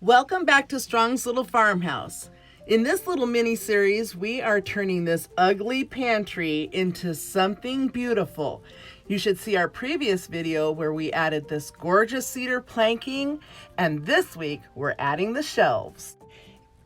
Welcome back to Strong's Little Farmhouse. In this little mini series, we are turning this ugly pantry into something beautiful. You should see our previous video where we added this gorgeous cedar planking, and this week we're adding the shelves.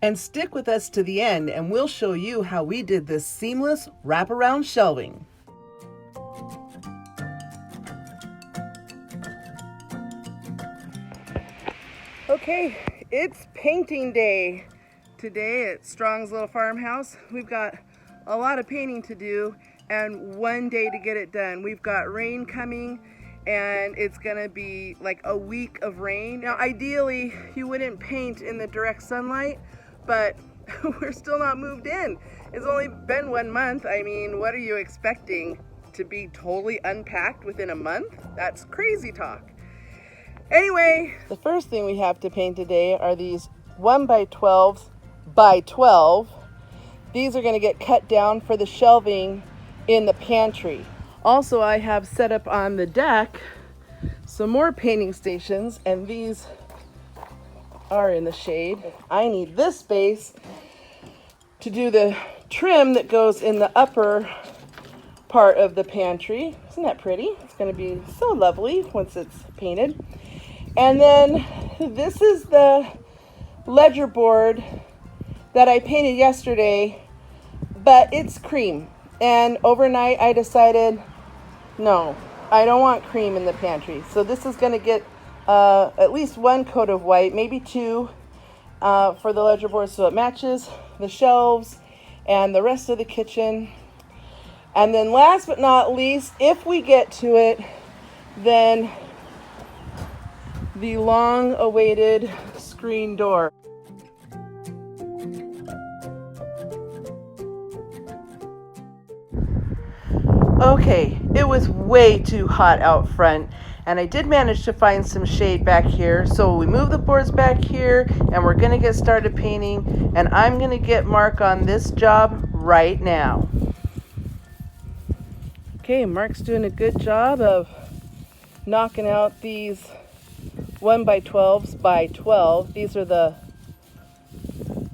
And stick with us to the end and we'll show you how we did this seamless wraparound shelving. Okay, it's painting day today at Strong's Little Farmhouse. We've got a lot of painting to do and one day to get it done. We've got rain coming and it's gonna be like a week of rain. Now ideally you wouldn't paint in the direct sunlight, but we're still not moved in. It's only been 1 month. I mean, what are you expecting? To be totally unpacked within a month? That's crazy talk. Anyway, the first thing we have to paint today are these 1x12s by 12. These are going to get cut down for the shelving in the pantry. Also, I have set up on the deck some more painting stations, and these are in the shade. I need this space to do the trim that goes in the upper part of the pantry. Isn't that pretty? It's going to be so lovely once it's painted. And then this is the ledger board that I painted yesterday, but it's cream. And overnight I decided, no, I don't want cream in the pantry. So this is going to get at least 1 coat of white, maybe 2 for the ledger board so it matches the shelves and the rest of the kitchen. And then last but not least, if we get to it, then the long-awaited screen door. Okay, it was way too hot out front, and I did manage to find some shade back here, so we moved the boards back here, and we're gonna get started painting, and I'm gonna get Mark on this job right now. Okay, Mark's doing a good job of knocking out these 1x12s by 12. These are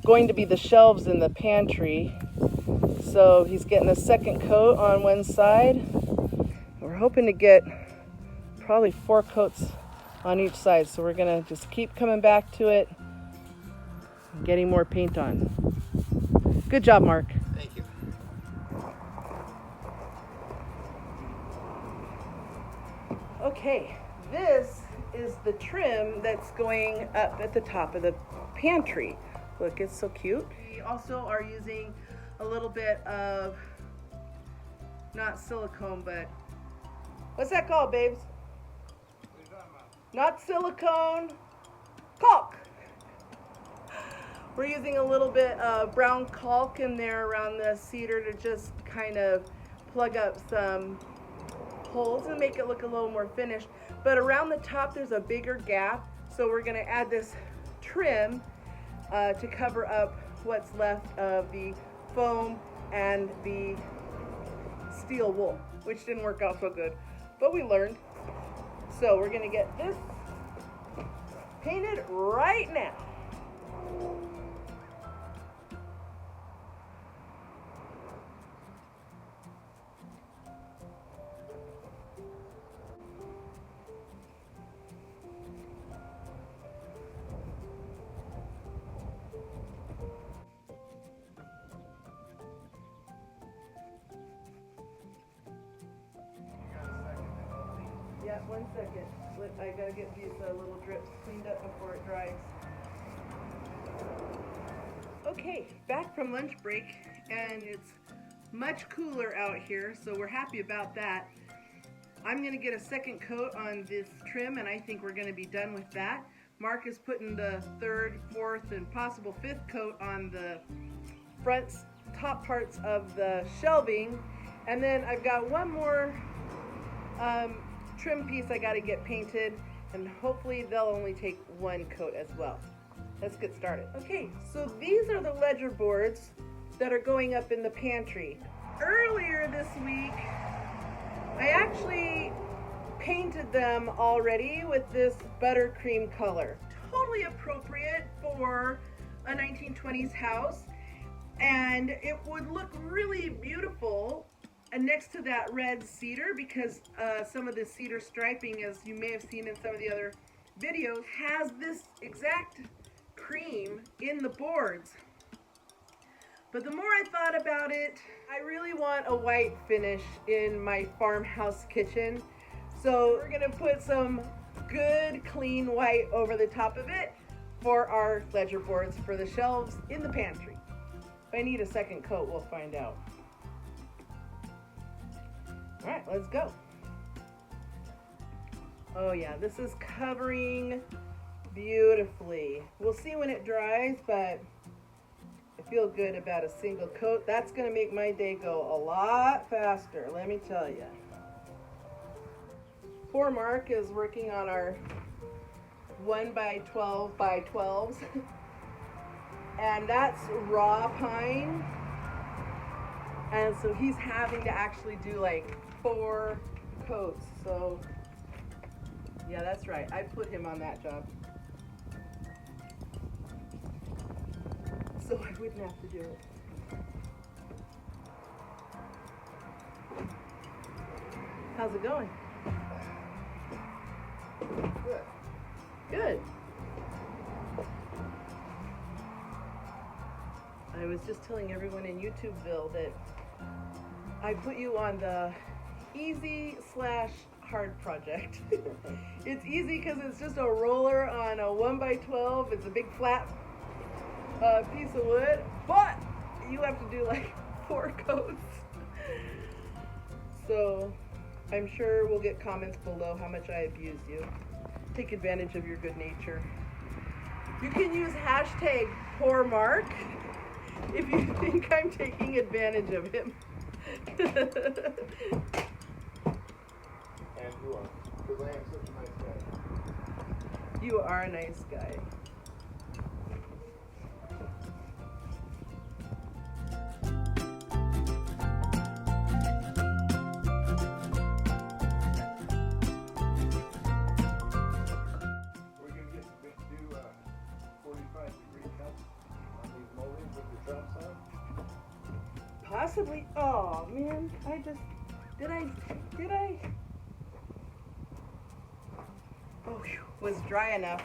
going to be the shelves in the pantry. So he's getting a second coat on one side. We're hoping to get probably 4 coats on each side. So we're gonna just keep coming back to it and getting more paint on. Good job, Mark. Thank you. Okay, this is the trim that's going up at the top of the pantry. Look, it's so cute. We also are using a little bit of, not silicone, but what's that called, babes? What are you talking about? Not silicone, caulk. We're using a little bit of brown caulk in there around the cedar to just kind of plug up some holes and make it look a little more finished. But around the top there's a bigger gap, so we're going to add this trim to cover up what's left of the foam and the steel wool, which didn't work out so good, but we learned. So we're going to get this painted right now. Yeah, 1 second. I gotta get these little drips cleaned up before it dries. Okay, back from lunch break, and it's much cooler out here, so we're happy about that. I'm gonna get a second coat on this trim, and I think we're gonna be done with that. Mark is putting the 3rd, 4th, and possible 5th coat on the front top parts of the shelving, and then I've got one more trim piece I got to get painted, and hopefully they'll only take 1 coat as well. Let's get started. Okay, so these are the ledger boards that are going up in the pantry. Earlier this week, I actually painted them already with this buttercream color. Totally really appropriate for a 1920s house, and it would look really beautiful next to that red cedar, because some of the cedar striping, as you may have seen in some of the other videos, has this exact cream in the boards. But the more I thought about it, I really want a white finish in my farmhouse kitchen. So we're gonna put some good clean white over the top of it for our ledger boards for the shelves in the pantry. If I need a second coat, we'll find out. All right, let's go. Oh yeah, this is covering beautifully. We'll see when it dries, but I feel good about a single coat. That's gonna make my day go a lot faster, let me tell you. Poor Mark is working on our 1x12 by 12s. And that's raw pine. And so he's having to actually do like 4 coats. So yeah, that's right. I put him on that job. So I wouldn't have to do it. How's it going? Good. Good. I was just telling everyone in YouTubeville that I put you on the easy/hard project. It's easy because it's just a roller on a 1x12. It's a big flat piece of wood, but you have to do like 4 coats. So I'm sure we'll get comments below how much I abuse you. Take advantage of your good nature. You can use hashtag poor Mark if you think I'm taking advantage of him. And you are, because I am such a nice guy. You are a nice guy. We're going to get do 45-degree cuts on these moldings with the drops on. Possibly. Oh man, did I? Oh, phew, was dry enough.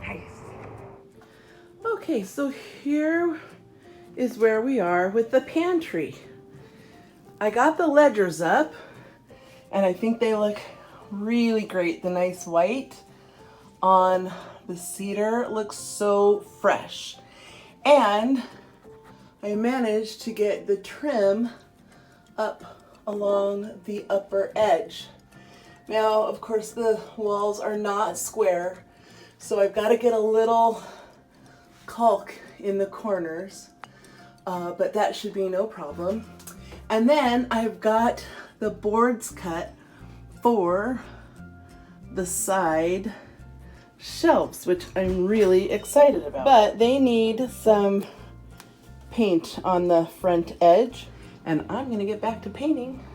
Nice. Okay, so here is where we are with the pantry. I got the ledgers up, and I think they look really great. The nice white on the cedar looks so fresh. And I managed to get the trim up along the upper edge. Now, of course, the walls are not square, so I've got to get a little caulk in the corners, but that should be no problem. And then I've got the boards cut for the side shelves, which I'm really excited about. But they need some paint on the front edge, and I'm gonna get back to painting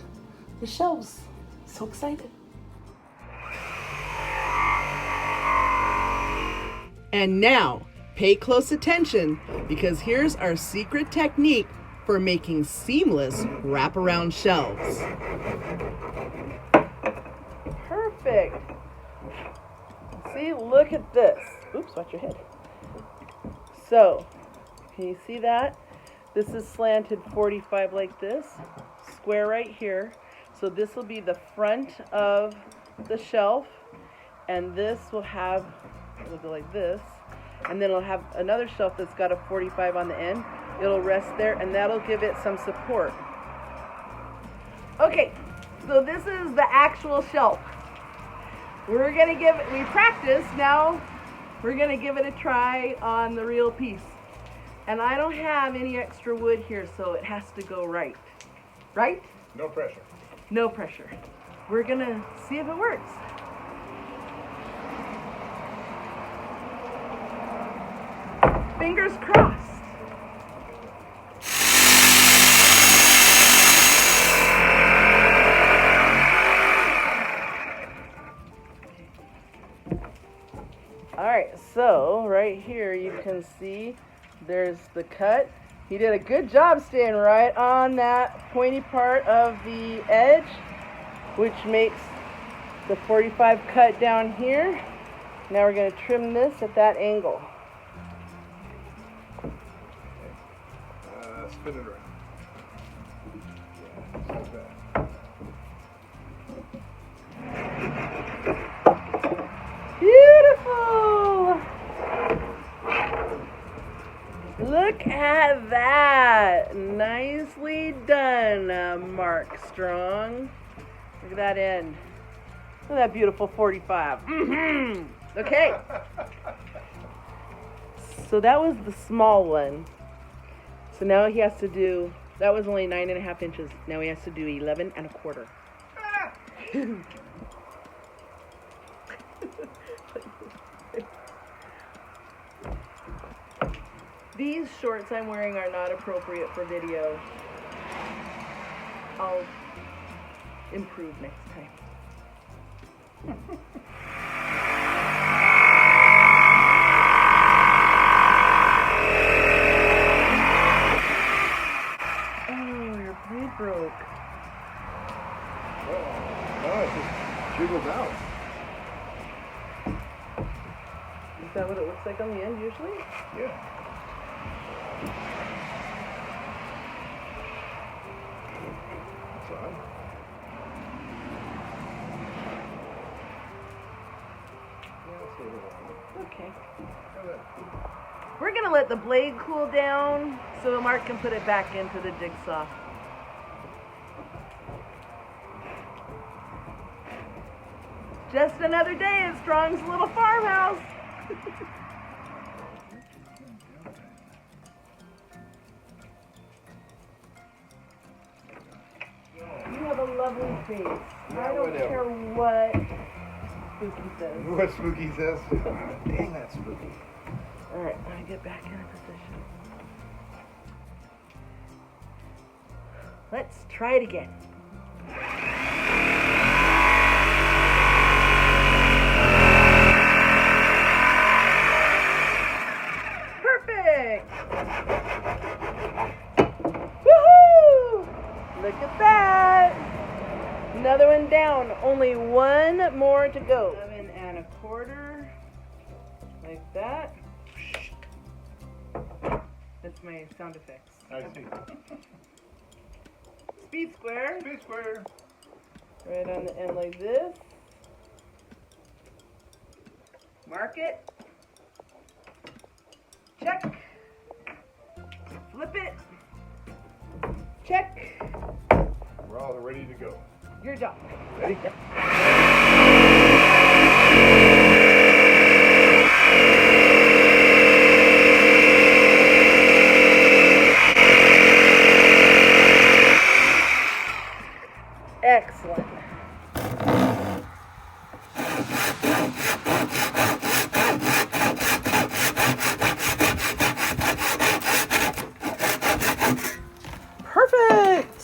the shelves. So excited. And now, pay close attention, because here's our secret technique for making seamless wraparound shelves. Perfect. See, look at this. Oops, watch your head. So, can you see that? This is slanted 45 like this, square right here. So this will be the front of the shelf, and this will have, it'll go like this, and then it'll have another shelf that's got a 45 on the end. It'll rest there, and that'll give it some support. Okay, so this is the actual shelf. We're gonna give it, we practiced, now we're gonna give it a try on the real piece. And I don't have any extra wood here, so it has to go right. Right? No pressure. No pressure. We're gonna see if it works. Fingers crossed. All right, so right here you can see there's the cut. He did a good job staying right on that pointy part of the edge, which makes the 45 cut down here. Now we're going to trim this at that angle. Spin it around. Yeah, like that. Beautiful! Look at that! Nicely done, Mark Strong. Look at that end. Look at that beautiful 45. Okay. So that was the small one. So now he has to do, that was only 9.5 inches. Now he has to do 11 1/4. These shorts I'm wearing are not appropriate for video. I'll improve next time. Oh, your blade broke. Oh, no, it just jiggles out. Is that what it looks like on the end usually? Yeah. That's odd. Yeah, it's a little odd. Okay. How about We're gonna let the blade cool down so Mark can put it back into the jigsaw. Just another day at Strong's little farmhouse. You have a lovely face. Yeah, I don't whatever. care what Spooky says. what Spooky says? Dang, that's spooky. Alright, I'm gonna get back in position. Let's try it again. Perfect! Woohoo! Look at that! Another one down. Only one more to go. 11 1/4. Like that. That's my sound effects. I see. Speed square. Speed square. Right on the end like this. Mark it. Check. Flip it. Check. We're all ready to go. You're done. Ready? Yep. Excellent. Perfect.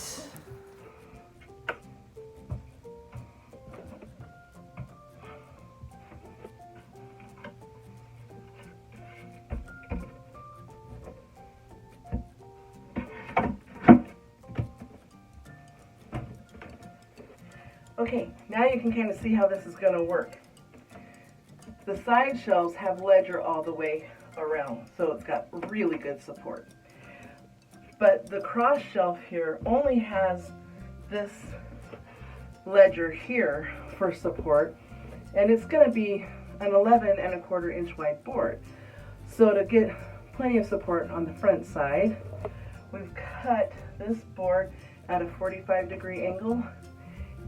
Okay, now you can kind of see how this is going to work. The side shelves have ledger all the way around, so it's got really good support. But the cross shelf here only has this ledger here for support, and it's going to be an 11 1/4 inch wide board. So to get plenty of support on the front side, we've cut this board at a 45-degree angle,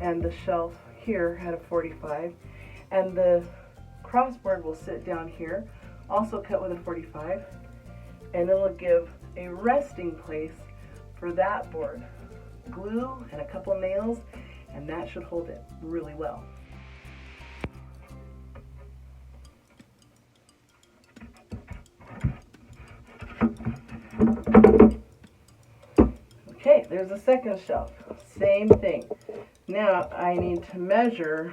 and the shelf here at a 45, and the crossboard will sit down here, also cut with a 45, and it'll give a resting place for that board. Glue and a couple nails, and that should hold it really well. Okay, there's a second shelf. Same thing. Now I need to measure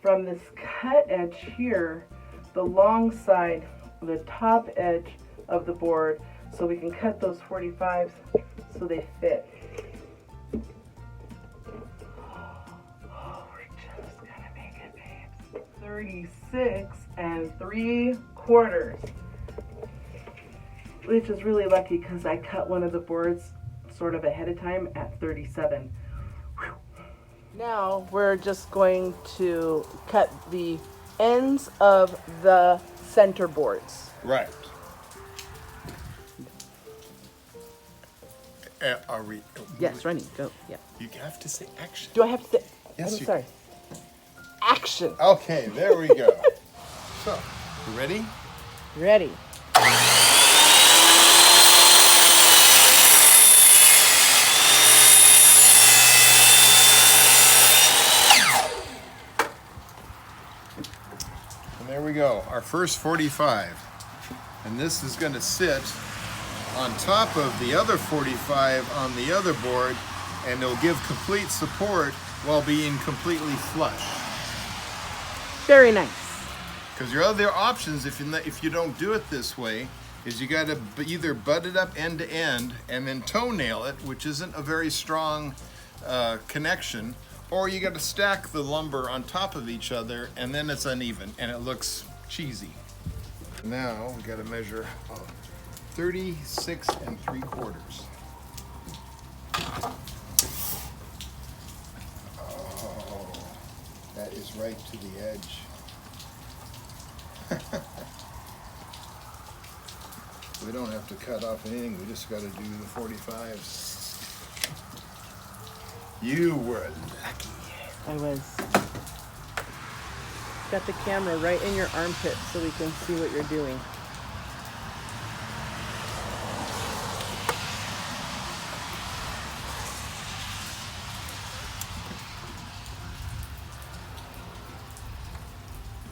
from this cut edge here the long side, the top edge of the board, so we can cut those 45s so they fit. Oh, we're just gonna make it, babes. 36 3/4, which is really lucky because I cut one of the boards sort of ahead of time at 37. Whew. Now we're just going to cut the ends of the center boards. Right. Are we? Yes, running, go. Yeah. You have to say action. Do I have to say? Yes, I'm you sorry. Action. Okay, there we go. So, you ready? Ready. And there we go, our first 45. And this is going to sit on top of the other 45 on the other board, and it'll give complete support while being completely flush. Very nice. Because your other options, if you don't do it this way, is you got to either butt it up end to end and then toenail it, which isn't a very strong connection, or you got to stack the lumber on top of each other, and then it's uneven and it looks cheesy. Now we got to measure 36 3/4. Oh, that is right to the edge. We don't have to cut off anything, we just got to do the 45s. You were lucky. I was. Got the camera right in your armpit so we can see what you're doing.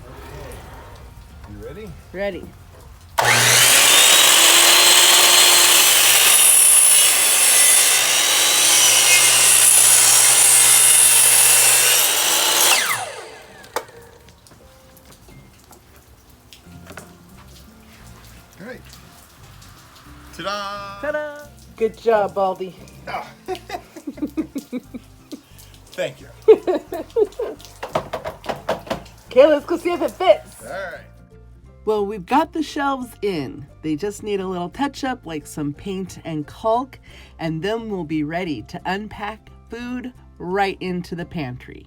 Okay. You ready? Ready. All right. Ta-da! Ta-da! Good job, Baldy. Oh. Thank you. Okay, let's go see if it fits. All right. Well, we've got the shelves in. They just need a little touch up, like some paint and caulk, and then we'll be ready to unpack food right into the pantry.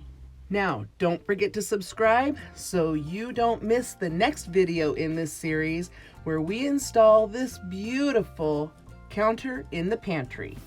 Now, don't forget to subscribe so you don't miss the next video in this series where we install this beautiful counter in the pantry.